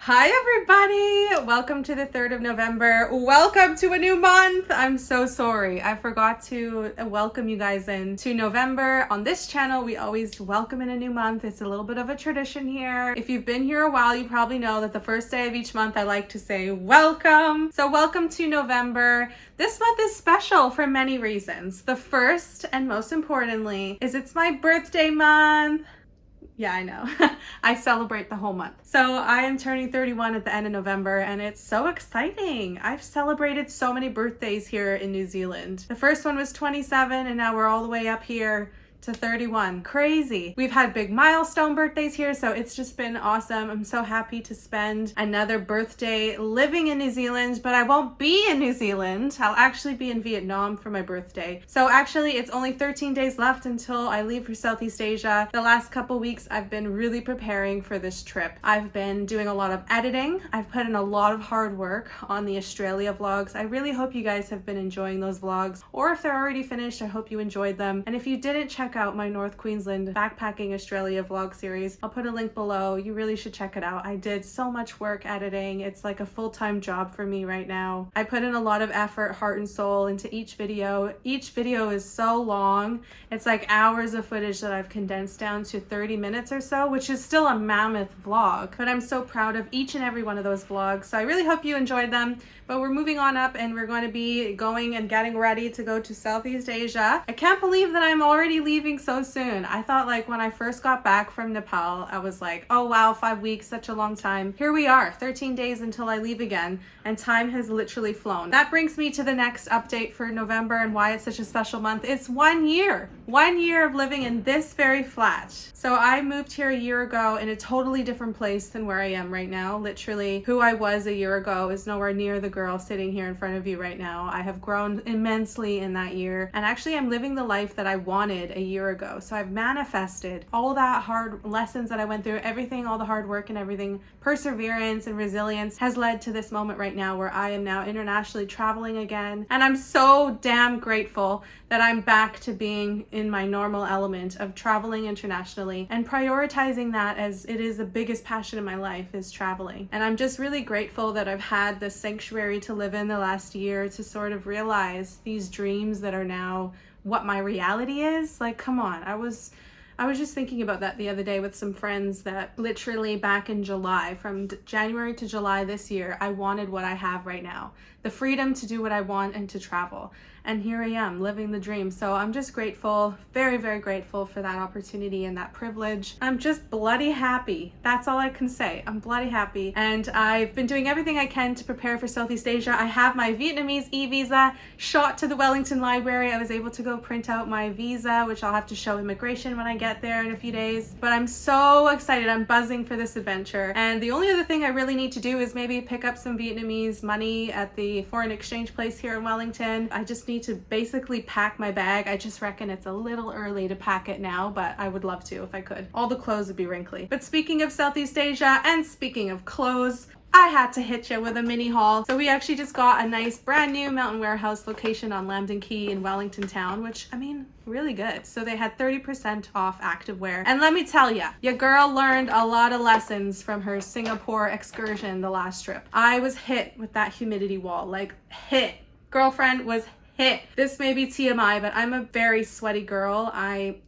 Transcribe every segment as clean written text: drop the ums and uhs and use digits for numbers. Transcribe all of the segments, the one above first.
Hi everybody! Welcome to the 3rd of November. Welcome to a new month! I'm so sorry. I forgot to welcome you guys in to November. On this channel, we always welcome in a new month. It's a little bit of a tradition here. If you've been here a while, you probably know that the first day of each month, I like to say welcome. So welcome to November. This month is special for many reasons. The first and most importantly is it's my birthday month. Yeah, I know. I celebrate the whole month. So I am turning 31 at the end of November and it's so exciting. I've celebrated so many birthdays here in New Zealand. The first one was 27 and now we're all the way up here to 31. Crazy. We've had big milestone birthdays here, so it's just been awesome. I'm so happy to spend another birthday living in New Zealand, but I won't be in New Zealand. I'll actually be in Vietnam for my birthday. So actually it's only 13 days left until I leave for Southeast Asia. The last couple weeks I've been really preparing for this trip. I've been doing a lot of editing. I've put in a lot of hard work on the Australia vlogs. I really hope you guys have been enjoying those vlogs, or if they're already finished, I hope you enjoyed them. And if you didn't, check out my North Queensland backpacking Australia vlog series. I'll put a link below. You really should check it out. I did so much work editing. It's like a full-time job for me right now. I put in a lot of effort, heart and soul into each video. Each video is so long. It's like hours of footage that I've condensed down to 30 minutes or so, which is still a mammoth vlog, but I'm so proud of each and every one of those vlogs. So I really hope you enjoyed them, but we're moving on up and we're going to be going and getting ready to go to Southeast Asia. I can't believe that I'm already leaving so soon. I thought, like, when I first got back from Nepal, I was like, oh wow, 5 weeks, such a long time. Here we are, 13 days until I leave again, and time has literally flown. That brings me to the next update for November and why it's such a special month. It's 1 year. 1 year of living in this very flat. So I moved here a year ago in a totally different place than where I am right now. Literally, who I was a year ago is nowhere near the girl sitting here in front of you right now. I have grown immensely in that year, and actually I'm living the life that I wanted a year ago. So I've manifested all that hard lessons that I went through, everything, all the hard work and everything, perseverance and resilience has led to this moment right now where I am now internationally traveling again. And I'm so damn grateful that I'm back to being in my normal element of traveling internationally and prioritizing that, as it is the biggest passion in my life, is traveling. And I'm just really grateful that I've had this sanctuary to live in the last year to sort of realize these dreams that are now what my reality is. Like, come on. I was just thinking about that the other day with some friends, that literally back in July, from January to July this year, I wanted what I have right now. The freedom to do what I want and to travel. And here I am living the dream. So I'm just grateful, very, very grateful for that opportunity and that privilege. I'm just bloody happy. That's all I can say. I'm bloody happy. And I've been doing everything I can to prepare for Southeast Asia. I have my Vietnamese e-visa shot to the Wellington Library. I was able to go print out my visa, which I'll have to show immigration when I get there in a few days. But I'm so excited. I'm buzzing for this adventure. And the only other thing I really need to do is maybe pick up some Vietnamese money at the foreign exchange place here in Wellington. I just need to basically pack my bag. I just reckon it's a little early to pack it now, but I would love to if I could. All the clothes would be wrinkly. But speaking of Southeast Asia and speaking of clothes, I had to hit you with a mini haul. So we actually just got a nice brand new Mountain Warehouse location on Lambton Quay in Wellington Town, which, I mean, really good. So they had 30% off activewear. And let me tell ya, your girl learned a lot of lessons from her Singapore excursion the last trip. I was hit with that humidity wall, like hit. Girlfriend was hit. This may be TMI, but I'm a very sweaty girl.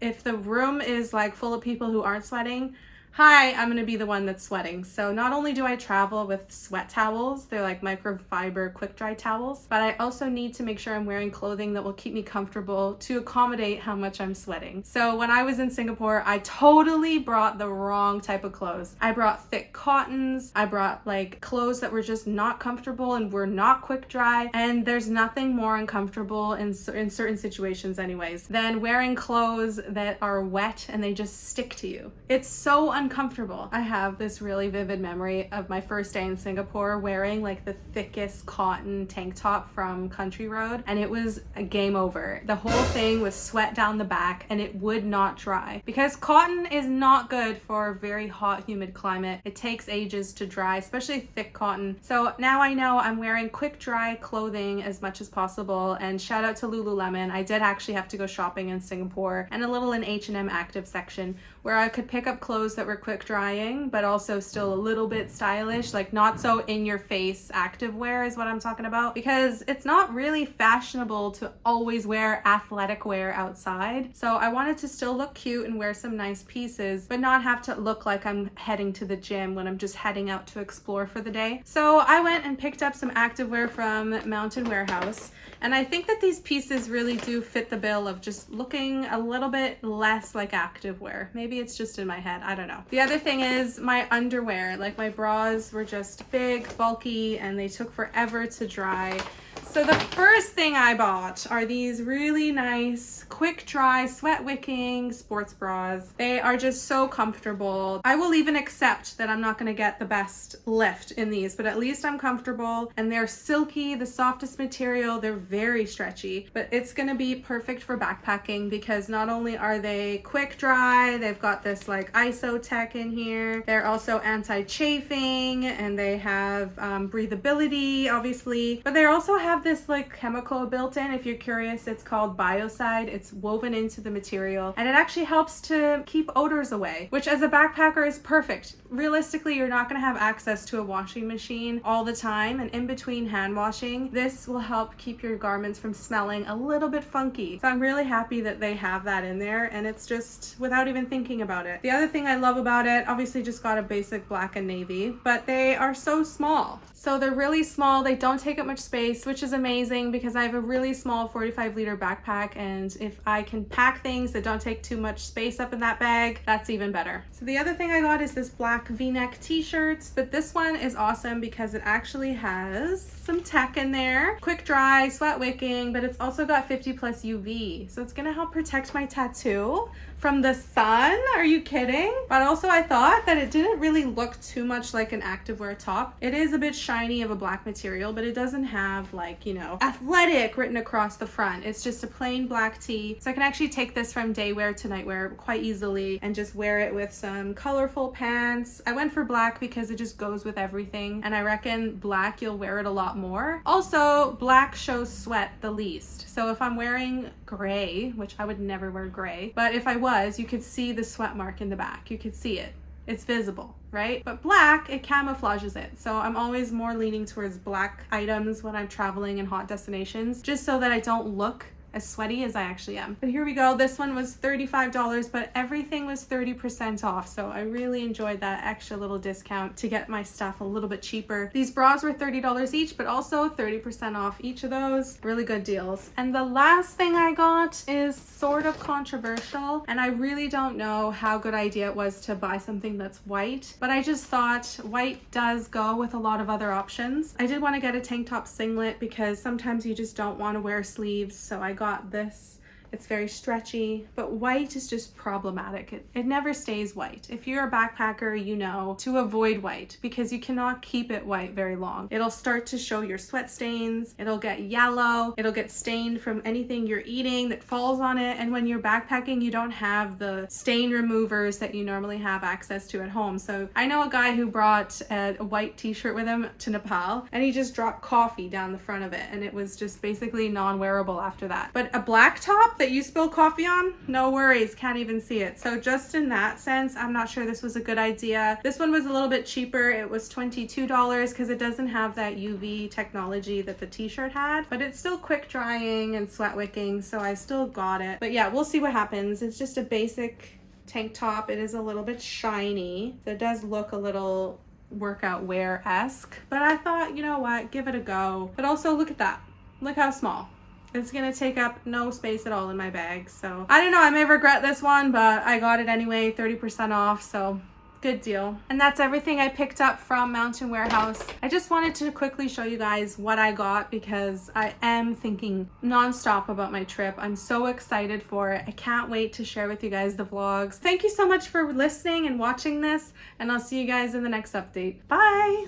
If the room is like full of people who aren't sweating, hi, I'm gonna be the one that's sweating. So not only do I travel with sweat towels, they're like microfiber quick dry towels, but I also need to make sure I'm wearing clothing that will keep me comfortable to accommodate how much I'm sweating. So when I was in Singapore, I totally brought the wrong type of clothes. I brought thick cottons, I brought like clothes that were just not comfortable and were not quick dry, and there's nothing more uncomfortable in certain situations anyways than wearing clothes that are wet and they just stick to you. It's so uncomfortable. I have this really vivid memory of my first day in Singapore wearing like the thickest cotton tank top from Country Road, and it was a game over. The whole thing was sweat down the back and it would not dry because cotton is not good for a very hot, humid climate. It takes ages to dry, especially thick cotton. So now I know I'm wearing quick dry clothing as much as possible, and shout out to Lululemon. I did actually have to go shopping in Singapore and a little in H&M active section, where I could pick up clothes that were quick drying, but also still a little bit stylish, like not so in your face activewear is what I'm talking about, because it's not really fashionable to always wear athletic wear outside. So I wanted to still look cute and wear some nice pieces, but not have to look like I'm heading to the gym when I'm just heading out to explore for the day. So I went and picked up some activewear from Mountain Warehouse. And I think that these pieces really do fit the bill of just looking a little bit less like activewear. Maybe it's just in my head, I don't know. The other thing is my underwear, like my bras were just big, bulky, and they took forever to dry. So the first thing I bought are these really nice, quick dry, sweat wicking sports bras. They are just so comfortable. I will even accept that I'm not gonna get the best lift in these, but at least I'm comfortable, and they're silky, the softest material. They're very stretchy, but it's gonna be perfect for backpacking because not only are they quick dry, they've got this like ISO tech in here. They're also anti-chafing, and they have breathability, obviously, but they also have this like chemical built in. If you're curious, it's called Biocide. It's woven into the material, and it actually helps to keep odors away, which as a backpacker is perfect. Realistically, you're not going to have access to a washing machine all the time, and in between hand washing, this will help keep your garments from smelling a little bit funky. So I'm really happy that they have that in there, and it's just without even thinking about it. The other thing I love about it, obviously just got a basic black and navy, but they are so small. So they're really small, they don't take up much space, which is amazing because I have a really small 45-liter backpack, and if I can pack things that don't take too much space up in that bag, that's even better. So the other thing I got is this black v-neck t-shirt, but this one is awesome because it actually has some tech in there. Quick dry, sweat wicking, but it's also got 50+ UV. So it's gonna help protect my tattoo from the sun. Are you kidding? But also I thought that it didn't really look too much like an activewear top. It is a bit shiny of a black material, but it doesn't have like, you know, athletic written across the front. It's just a plain black tee. So I can actually take this from day wear to night wear quite easily and just wear it with some colorful pants. I went for black because it just goes with everything, and I reckon black you'll wear it a lot more. Also, black shows sweat the least. So if I'm wearing gray, which I would never wear gray, but if I was, you could see the sweat mark in the back. You could see it. It's visible, right? But black, it camouflages it. So I'm always more leaning towards black items when I'm traveling in hot destinations, just so that I don't look as sweaty as I actually am. But here we go. This one was $35, but everything was 30% off. So I really enjoyed that extra little discount to get my stuff a little bit cheaper. These bras were $30 each, but also 30% off each of those. Really good deals. And the last thing I got is sort of controversial, and I really don't know how good idea it was to buy something that's white, but I just thought white does go with a lot of other options. I did want to get a tank top singlet because sometimes you just don't want to wear sleeves, so I got this. It's very stretchy, but white is just problematic. It never stays white. If you're a backpacker, you know to avoid white because you cannot keep it white very long. It'll start to show your sweat stains. It'll get yellow. It'll get stained from anything you're eating that falls on it. And when you're backpacking, you don't have the stain removers that you normally have access to at home. So I know a guy who brought a white t-shirt with him to Nepal, and he just dropped coffee down the front of it, and it was just basically non-wearable after that. But a black top that you spill coffee on, no worries, can't even see it. So just in that sense, I'm not sure this was a good idea. This one was a little bit cheaper. It was $22 because it doesn't have that UV technology that the t-shirt had, but it's still quick drying and sweat wicking, so I still got it. But yeah, we'll see what happens. It's just a basic tank top. It is a little bit shiny, so it does look a little workout wear-esque, but I thought, you know what, give it a go. But also look at that. Look how small. It's gonna take up no space at all in my bag. So I don't know, I may regret this one, but I got it anyway, 30% off, so good deal. And that's everything I picked up from Mountain Warehouse. I just wanted to quickly show you guys what I got because I am thinking nonstop about my trip. I'm so excited for it. I can't wait to share with you guys the vlogs. Thank you so much for listening and watching this, and I'll see you guys in the next update. Bye!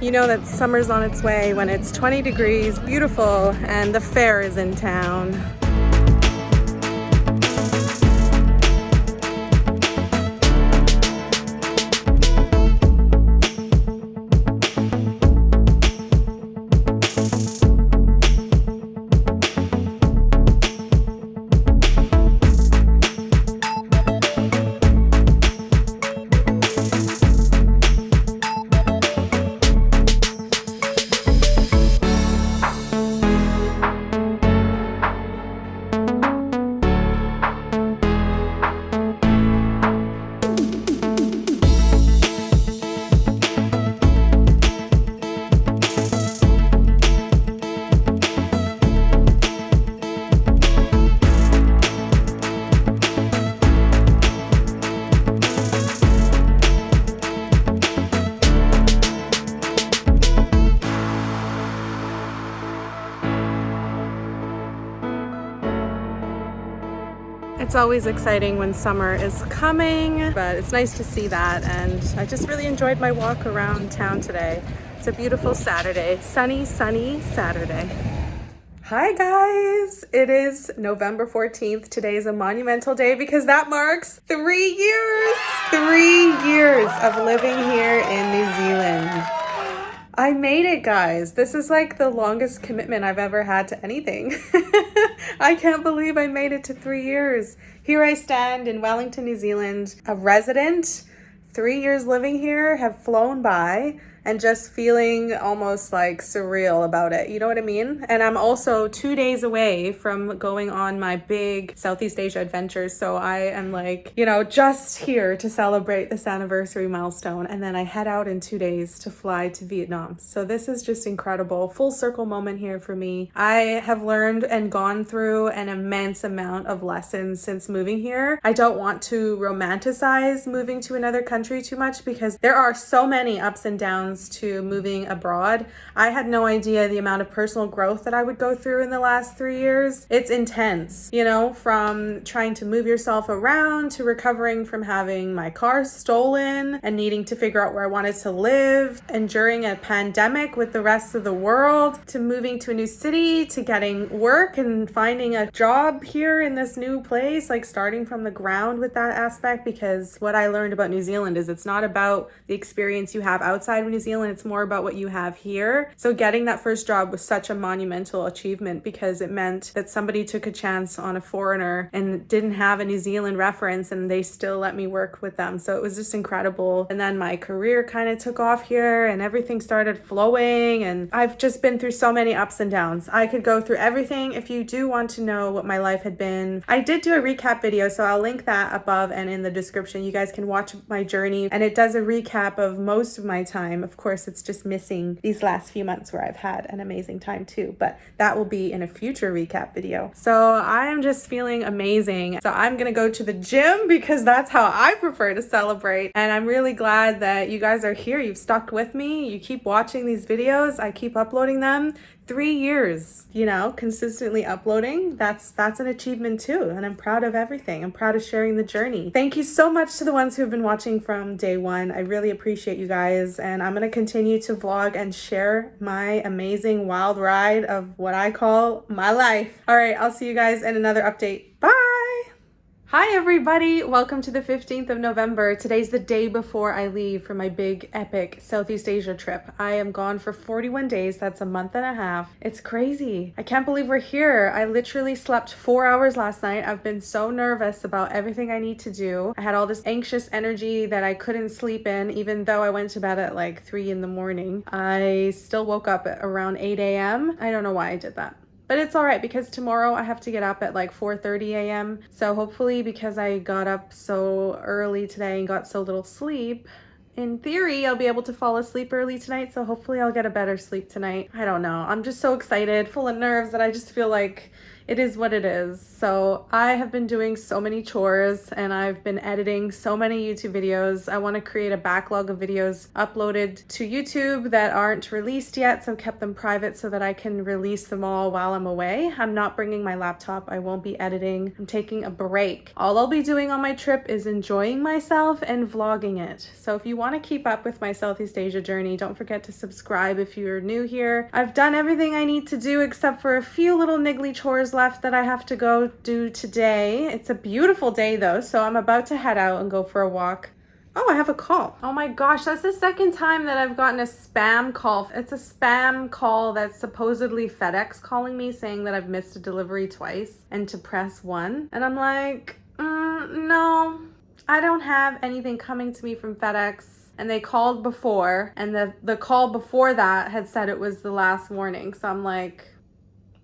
You know that summer's on its way when it's 20 degrees, beautiful, and the fair is in town. It's always exciting when summer is coming, but it's nice to see that, and I just really enjoyed my walk around town today. It's a beautiful Saturday, sunny Saturday. Hi guys, it is November 14th. Today is a monumental day because that marks 3 years! 3 years of living here in New Zealand. I made it, guys. This is like the longest commitment I've ever had to anything. I can't believe I made it to 3 years. Here I stand in Wellington, New Zealand, a resident. 3 years living here have flown by, and just feeling almost like surreal about it. You know what I mean? And I'm also 2 days away from going on my big Southeast Asia adventure. So I am like, you know, just here to celebrate this anniversary milestone. And then I head out in 2 days to fly to Vietnam. So this is just incredible. Full circle moment here for me. I have learned and gone through an immense amount of lessons since moving here. I don't want to romanticize moving to another country too much because there are so many ups and downs to moving abroad. I had no idea the amount of personal growth that I would go through in the last 3 years. It's intense, you know, from trying to move yourself around to recovering from having my car stolen and needing to figure out where I wanted to live, enduring a pandemic with the rest of the world, to moving to a new city, to getting work and finding a job here in this new place, like starting from the ground with that aspect. Because what I learned about New Zealand is it's not about the experience you have outside of New Zealand, it's more about what you have here. So getting that first job was such a monumental achievement because it meant that somebody took a chance on a foreigner and didn't have a New Zealand reference, and they still let me work with them. So it was just incredible. And then my career kind of took off here and everything started flowing, and I've just been through so many ups and downs. I could go through everything. If you do want to know what my life had been, I did do a recap video, so I'll link that above and in the description. You guys can watch my journey, and it does a recap of most of my time. Of course, it's just missing these last few months where I've had an amazing time too, but that will be in a future recap video. So I am just feeling amazing. So I'm gonna go to the gym because that's how I prefer to celebrate. And I'm really glad that you guys are here. You've stuck with me. You keep watching these videos. I keep uploading them. 3 years, you know, consistently uploading. That's an achievement too. And I'm proud of everything. I'm proud of sharing the journey. Thank you so much to the ones who have been watching from day one. I really appreciate you guys. And I'm going to continue to vlog and share my amazing wild ride of what I call my life. All right, I'll see you guys in another update. Bye. Hi everybody, welcome to the 15th of November. Today's the day before I leave for my big epic Southeast Asia trip. I am gone for 41 days, that's a month and a half. It's crazy. I can't believe we're here. I literally slept 4 hours last night. I've been so nervous about everything I need to do. I had all this anxious energy that I couldn't sleep in, even though I went to bed at like 3 in the morning. I still woke up at around 8 a.m. I don't know why I did that. But it's all right because tomorrow I have to get up at like 4:30 a.m. So hopefully, because I got up so early today and got so little sleep, in theory, I'll be able to fall asleep early tonight. So hopefully I'll get a better sleep tonight. I don't know. I'm just so excited, full of nerves that I just feel like it is what it is. So I have been doing so many chores and I've been editing so many YouTube videos. I want to create a backlog of videos uploaded to YouTube that aren't released yet, so kept them private so that I can release them all while I'm away. I'm not bringing my laptop. I won't be editing. I'm taking a break. All I'll be doing on my trip is enjoying myself and vlogging it. So if you want to keep up with my Southeast Asia journey, don't forget to subscribe if you're new here. I've done everything I need to do except for a few little niggly chores left that I have to go do today. It's a beautiful day though, so I'm about to head out and go for a walk. Oh, I have a call. Oh my gosh, that's the second time that I've gotten a spam call. It's a spam call that's supposedly FedEx calling me saying that I've missed a delivery twice and to press 1. And I'm like, no, I don't have anything coming to me from FedEx. And they called before, and the call before that had said it was the last warning. So I'm like,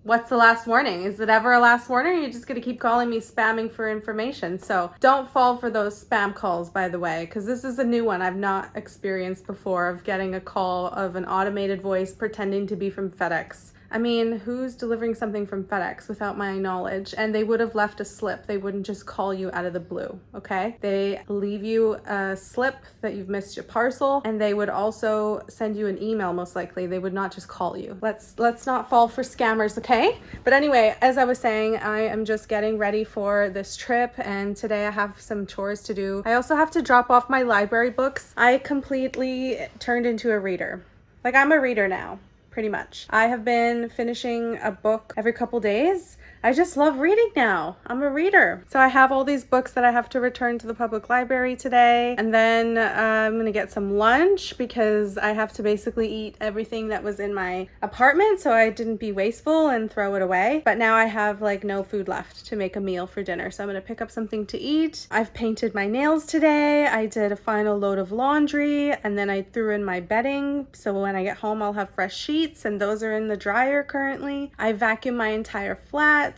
what's the last warning? Is it ever a last warning? Or are you just going to keep calling me spamming for information? So don't fall for those spam calls, by the way, because this is a new one I've not experienced before, of getting a call of an automated voice pretending to be from FedEx. I mean, who's delivering something from FedEx without my knowledge? And they would have left a slip. They wouldn't just call you out of the blue, okay? They leave you a slip that you've missed your parcel, and they would also send you an email, most likely. They would not just call you. Let's not fall for scammers, okay? But anyway, as I was saying, I am just getting ready for this trip, and today I have some chores to do. I also have to drop off my library books. I completely turned into a reader. Like, I'm a reader now. Pretty much. I have been finishing a book every couple days. I just love reading now. I'm a reader. So I have all these books that I have to return to the public library today. And then I'm gonna get some lunch because I have to basically eat everything that was in my apartment so I didn't be wasteful and throw it away. But now I have like no food left to make a meal for dinner. So I'm gonna pick up something to eat. I've painted my nails today. I did a final load of laundry and then I threw in my bedding. So when I get home, I'll have fresh sheets and those are in the dryer currently. I vacuumed my entire flat.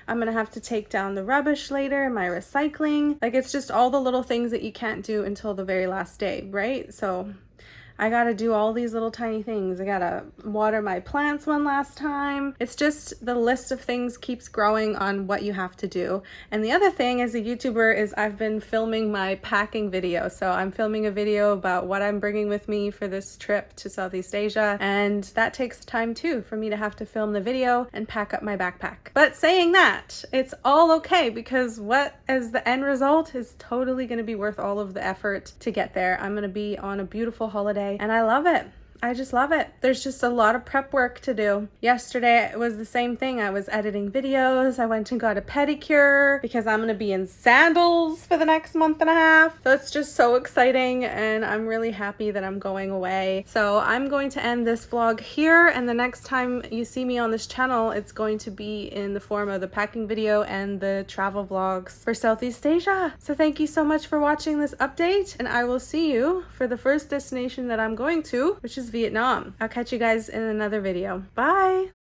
I'm gonna have to take down the rubbish later, my recycling. Like, it's just all the little things that you can't do until the very last day, right? So I gotta do all these little tiny things. I gotta water my plants one last time. It's just the list of things keeps growing on what you have to do. And the other thing as a YouTuber is I've been filming my packing video. So I'm filming a video about what I'm bringing with me for this trip to Southeast Asia. And that takes time too for me to have to film the video and pack up my backpack. But saying that, it's all okay because what as the end result is totally gonna be worth all of the effort to get there. I'm gonna be on a beautiful holiday and I love it. I just love it. There's just a lot of prep work to do. Yesterday it was the same thing. I was editing videos. I went and got a pedicure because I'm gonna be in sandals for the next month and a half. So it's just so exciting and I'm really happy that I'm going away. So I'm going to end this vlog here, and the next time you see me on this channel, it's going to be in the form of the packing video and the travel vlogs for Southeast Asia. So thank you so much for watching this update, and I will see you for the first destination that I'm going to, which is Vietnam. I'll catch you guys in another video. Bye!